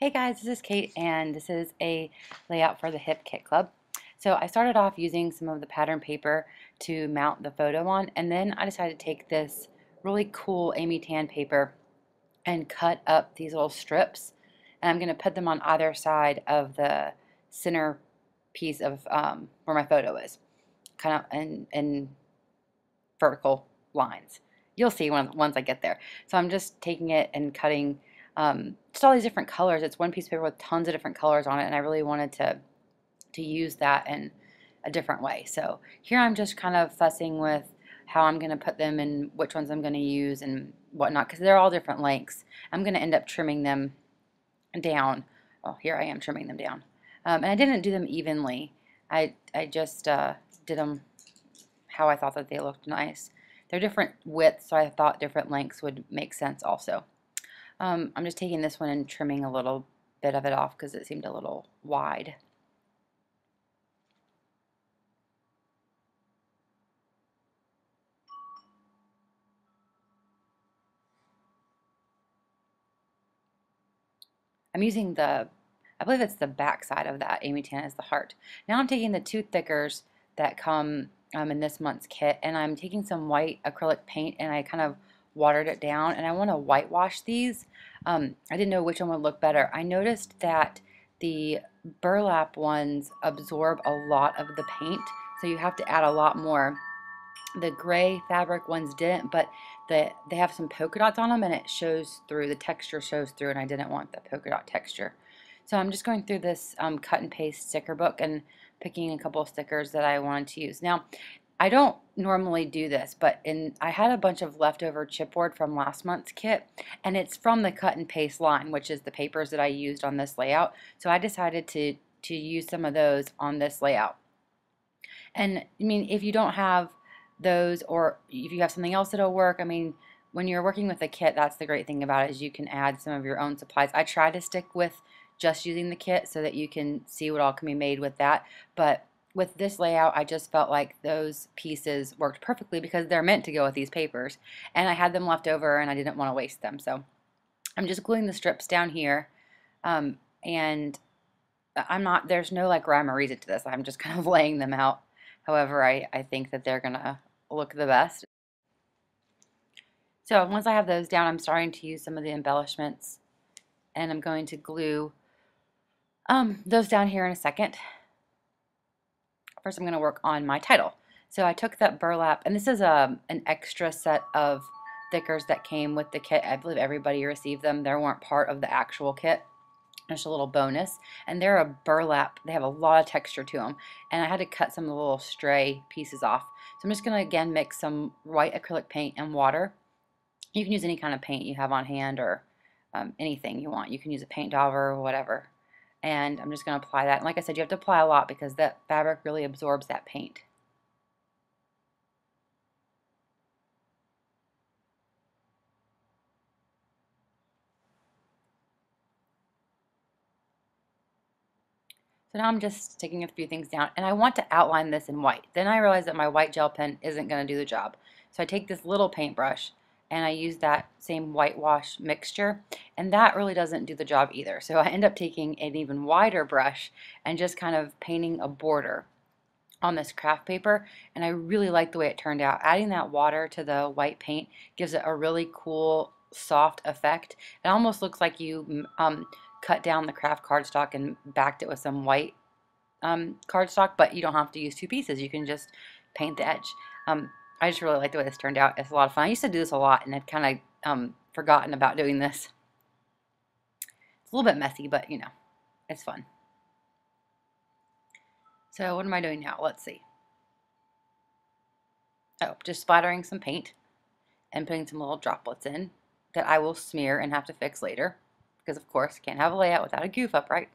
Hey guys, this is Kate and this is a layout for the Hip Kit Club. So I started off using some of the pattern paper to mount the photo on, and then I decided to take this really cool Amy Tan paper and cut up these little strips, and I'm going to put them on either side of the center piece of where my photo is, kind of in vertical lines. You'll see once I get there. So I'm just taking it and cutting just all these different colors. It's one piece of paper with tons of different colors on it, and I really wanted to use that in a different way. So here I'm just kind of fussing with how I'm going to put them and which ones I'm going to use and whatnot, because they're all different lengths. I'm going to end up trimming them down. Oh, here I am trimming them down. And I didn't do them evenly. I just did them how I thought that they looked nice. They're different widths, so I thought different lengths would make sense also. I'm just taking this one and trimming a little bit of it off because it seemed a little wide. I'm using I believe it's the back side of that Amy Tan as the heart. Now I'm taking the two thickers that come in this month's kit, and I'm taking some white acrylic paint, and I kind of watered it down, and I want to whitewash these. I didn't know which one would look better. I noticed that the burlap ones absorb a lot of the paint, so you have to add a lot more. The gray fabric ones didn't, but they have some polka dots on them, and it shows through. The texture shows through, and I didn't want the polka dot texture. So I'm just going through this cut and paste sticker book and picking a couple of stickers that I wanted to use. Now, I don't normally do this, but I had a bunch of leftover chipboard from last month's kit, and it's from the cut and paste line, which is the papers that I used on this layout. So I decided to use some of those on this layout. And I mean, if you don't have those, or if you have something else that'll work, I mean, when you're working with a kit, that's the great thing about it, is you can add some of your own supplies. I try to stick with just using the kit so that you can see what all can be made with that. But with this layout, I just felt like those pieces worked perfectly because they're meant to go with these papers. And I had them left over and I didn't want to waste them. So I'm just gluing the strips down here. And there's no like rhyme or reason to this. I'm just kind of laying them out. However, I think that they're gonna look the best. So once I have those down, I'm starting to use some of the embellishments, and I'm going to glue those down here in a second. First, I'm going to work on my title. So I took that burlap, and this is an extra set of thickers that came with the kit. I believe everybody received them. They weren't part of the actual kit. Just a little bonus. And they're a burlap. They have a lot of texture to them. And I had to cut some of the little stray pieces off. So I'm just going to, again, mix some white acrylic paint and water. You can use any kind of paint you have on hand, or anything you want. You can use a paint dauber or whatever. And I'm just going to apply that. And like I said, you have to apply a lot because that fabric really absorbs that paint. So now I'm just sticking a few things down, and I want to outline this in white. Then I realize that my white gel pen isn't going to do the job. So I take this little paintbrush and I use that same whitewash mixture, and that really doesn't do the job either. So I end up taking an even wider brush and just kind of painting a border on this craft paper, and I really like the way it turned out. Adding that water to the white paint gives it a really cool soft effect. It almost looks like you cut down the craft cardstock and backed it with some white cardstock, but you don't have to use two pieces. You can just paint the edge. I just really like the way this turned out. It's a lot of fun. I used to do this a lot, and I'd kind of forgotten about doing this. It's a little bit messy, but you know, it's fun. So what am I doing now? Let's see. Oh, just splattering some paint and putting some little droplets in that I will smear and have to fix later. Because of course, can't have a layout without a goof up, right?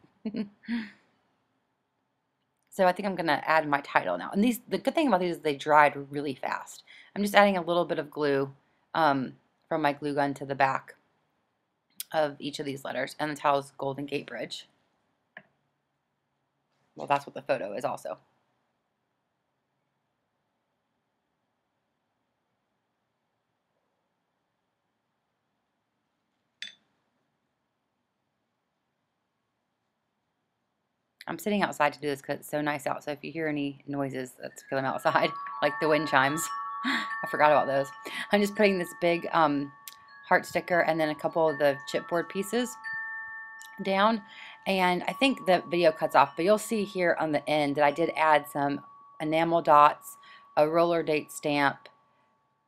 So I think I'm gonna add my title now. And the good thing about these is they dried really fast. I'm just adding a little bit of glue from my glue gun to the back of each of these letters. And the title is Golden Gate Bridge. Well, that's what the photo is also. I'm sitting outside to do this because it's so nice out. So if you hear any noises, that's because I'm outside, like the wind chimes. I forgot about those. I'm just putting this big heart sticker and then a couple of the chipboard pieces down. And I think the video cuts off, but you'll see here on the end that I did add some enamel dots, a roller date stamp,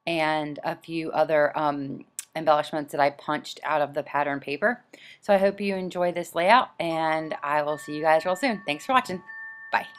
and a few other embellishments that I punched out of the pattern paper. So I hope you enjoy this layout, and I will see you guys real soon. Thanks for watching. Bye.